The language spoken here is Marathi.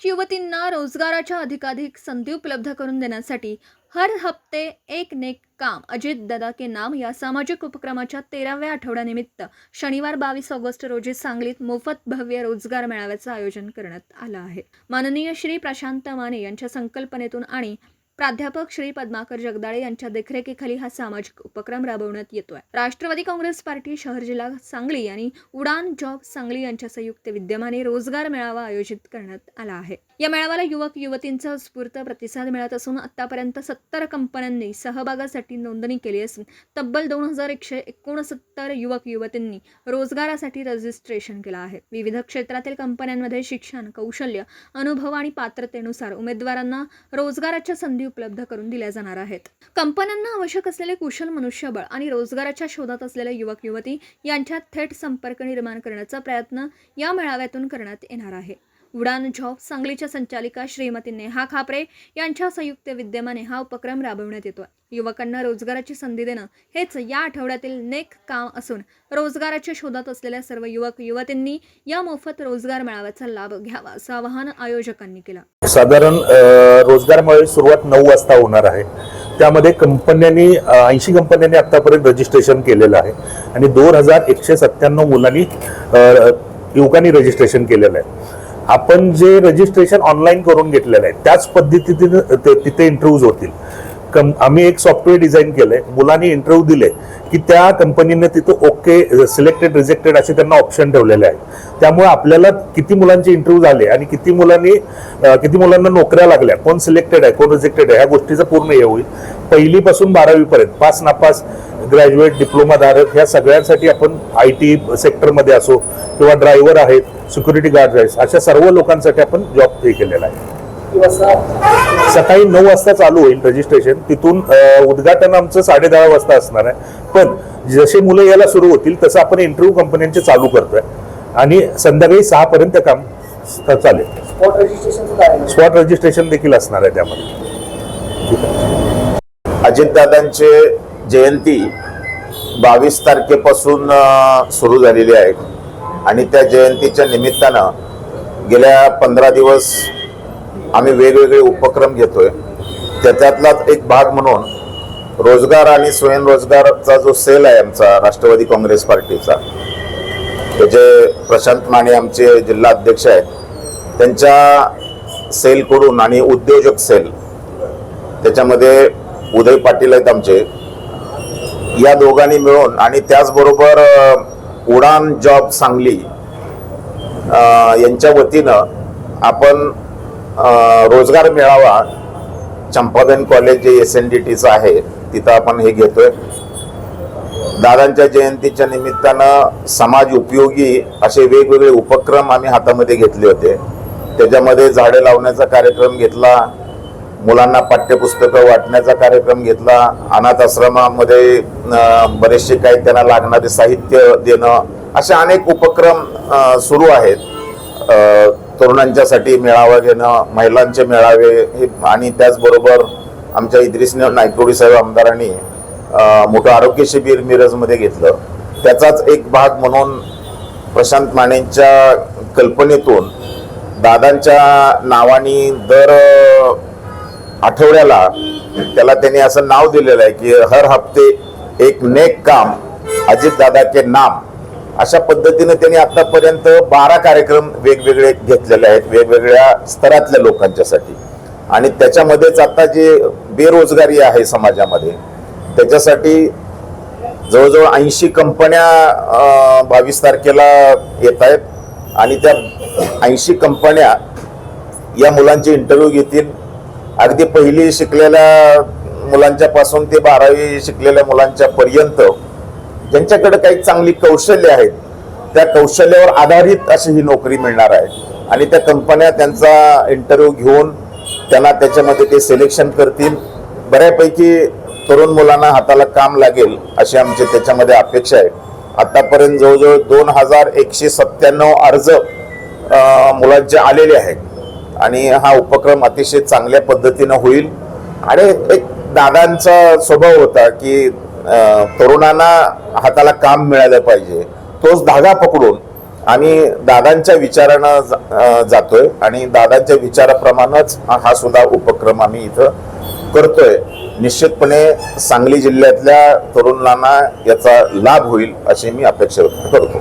युवक-युवतींना रोजगाराच्या अधिकाधिक संधी उपलब्ध करून देण्यासाठी हर हफ्ते एक नेक काम अजितदादा के नाम या सामाजिक उपक्रमाच्या 13व्या आठवड्यानिमित्त शनिवार 22 ऑगस्ट रोजी सांगलीत मोफत भव्य रोजगार मेळाव्याचं आयोजन करण्यात आलं आहे. माननीय श्री प्रशांत माने यांच्या संकल्पनेतून आणि प्राध्यापक श्री पद्माकर जगदाळे यांच्या देखरेखीखाली हा सामाजिक उपक्रम राबवण्यात येतोय. राष्ट्रवादी काँग्रेस पार्टी शहर जिल्हा सांगली आणि उडान जॉब सांगली यांच्या संयुक्त विद्यमाने रोजगार मेळावा आयोजित करण्यात आला आहे. या मेळाव्याला युवक-युवतींचा उत्स्फूर्त प्रतिसाद मिळत असून आतापर्यंत 70 कंपन्यांनी सहभागासाठी नोंदणी केली असून तब्बल 2169 युवक-युवतींनी रोजगारासाठी रजिस्ट्रेशन केलं आहे. विविध क्षेत्रातील कंपन्यांमध्ये शिक्षण, कौशल्य, अनुभव आणि पात्रतेनुसार उमेदवारांना रोजगाराच्या संधी उपलब्ध करून दिल्या जाणार आहेत. कंपन्यांना आवश्यक असलेले कुशल मनुष्यबळ आणि रोजगाराच्या शोधात असलेले युवक-युवती यांच्यात थेट संपर्क निर्माण करण्याचा प्रयत्न या मेळाव्यातून करण्यात येणार आहे. उडान जॉब सांगलीच्या संचालिका श्रीमती नेहा खापरे यांच्या संयुक्त विद्यमाने हा उपक्रम राबवण्यात येतो. युवकांना रोजगाराची संधी देणं हेच या आठवड्यातील नेक काम असून रोजगाराच्या शोधात असलेल्या सर्व युवक-युवतींनी या मोफत रोजगार मेळाव्याचा लाभ घ्यावा असं आवाहन आयोजकांनी केलं. साधारण रोजगार मेळाव्याची सुरुवात 9 वाजता होणार आहे. त्यामध्ये कंपन्यांनी 80 कंपन्यांनी आतापर्यंत रजिस्ट्रेशन केलेलं आहे आणि 2197 मुलांनी युवकांनी रजिस्ट्रेशन केलेलं आहे. आपण जे रजिस्ट्रेशन ऑनलाईन करून घेतलेलं आहे त्याच पद्धतीने तिथे इंटरव्ह्यूज होतील. आम्ही एक सॉफ्टवेअर डिझाईन केलंय. मुलांनी इंटरव्ह्यू दिले की त्या कंपनीने तिथं ओके, सिलेक्टेड, रिजेक्टेड असे त्यांना ऑप्शन ठेवलेले आहे. त्यामुळे आपल्याला किती मुलांचे इंटरव्ह्यू झाले आणि किती मुलांना नोकऱ्या लागल्या, कोण सिलेक्टेड आहे, कोण रिजेक्टेड आहे, ह्या गोष्टीचं पूर्ण हे होईल. पहिलीपासून 12वी पर्यंत पास नापास, ग्रॅज्युएट, डिप्लोमाधारक ह्या सगळ्यांसाठी आपण IT सेक्टरमध्ये असो किंवा ड्रायव्हर आहेत, सिक्युरिटी गार्ड आहेत, अशा सर्व लोकांसाठी आपण जॉब हे केलेला आहे. सकाळी 9 वाजता चालू होईल रजिस्ट्रेशन. तिथून उद्घाटन आमचं 10:30 वाजता असणार आहे. पण जसे मुलं यायला सुरू होतील तसं आपण इंटरव्ह्यू कंपन्यांचे चालू करतोय आणि संध्याकाळी 6 पर्यंत काम चालेल. स्पॉट रजिस्ट्रेशन देखील असणार आहे त्यामध्ये. अजितदादांचे जयंती 22 तारखेपासून सुरू झालेली आहे आणि त्या जयंतीच्या निमित्तानं गेल्या 15 दिवस आम्ही वेगवेगळे उपक्रम घेतोय. त्याच्यातलाच एक भाग म्हणून रोजगार आणि स्वयंरोजगारचा जो सेल आहे आमचा राष्ट्रवादी काँग्रेस पार्टीचा, त्याचे प्रशांत माने आमचे जिल्हा अध्यक्ष आहेत, त्यांच्या सेलकडून आणि उद्योजक सेल त्याच्यामध्ये उदय पाटील आहेत आमचे, या दोघांनी मिळून आणि त्याचबरोबर उडान जॉब सांगली यांच्या वतीनं आपण रोजगार मेळावा चंपाबेन कॉलेज जे SNDTचं आहे तिथं आपण हे घेतोय. दादांच्या जयंतीच्या निमित्तानं समाज उपयोगी असे वेगवेगळे उपक्रम आम्ही हातामध्ये घेतले होते. त्याच्यामध्ये झाडे लावण्याचा कार्यक्रम घेतला, मुलांना पाठ्यपुस्तकं वाटण्याचा कार्यक्रम घेतला, अनाथ आश्रमामध्ये बरेचसे काही त्यांना लागणारे साहित्य देणं, असे अनेक उपक्रम सुरू आहेत. तरुणांच्यासाठी मेळावा घेणं, महिलांचे मेळावे हे, आणि त्याचबरोबर आमच्या इद्रिस नायकवडी साहेब आमदारांनी मोठं आरोग्य शिबिर मिरजमध्ये घेतलं. त्याचाच एक भाग म्हणून प्रशांत मानेंच्या कल्पनेतून दादांच्या नावाने दर आठवड्याला त्याला त्यांनी असं नाव दिलेलं आहे की हर हफ्ते एक नेक काम अजितदादा के नाम. अशा पद्धतीने त्यांनी आतापर्यंत 12 कार्यक्रम वेगवेगळे घेतलेले आहेत वेगवेगळ्या स्तरातल्या लोकांच्यासाठी. आणि त्याच्यामध्येच आता जे बेरोजगारी आहे समाजामध्ये त्याच्यासाठी जवळजवळ 80 कंपन्या 22 तारखेला येत आहेत आणि त्या 80 कंपन्या या मुलांचे इंटरव्ह्यू घेतील. अगदी पहिली शिकलेल्या मुलांच्या पासून ते 12वी शिकलेल्या मुलांच्या पर्यंत ज्यांच्याकडे काही चांगली कौशल्य आहेत त्या कौशल्यावर आधारित अशी ही नोकरी मिळणार आहे. आणि त्या कंपन्या त्यांचा इंटरव्ह्यू घेऊन त्यांना त्याच्यामध्ये ते सिलेक्शन करतील. बऱ्यापैकी तरुण मुलांना हाताला काम लागेल अशी आमची त्याच्यामध्ये अपेक्षा आहे. आतापर्यंत जवळजवळ 2197 अर्ज मुलांचे आलेले आहेत आणि हा उपक्रम अतिशय चांगल्या पद्धतीनं होईल. आणि एक दादांचा स्वभाव होता की तरुणांना हाताला काम मिळालं पाहिजे, तोच धागा पकडून आम्ही दादांच्या विचारानं जातोय आणि दादांच्या विचाराप्रमाणेच हा सुद्धा उपक्रम आम्ही इथं करतोय. निश्चितपणे सांगली जिल्ह्यातल्या तरुणांना याचा लाभ होईल अशी मी अपेक्षा व्यक्त करतो.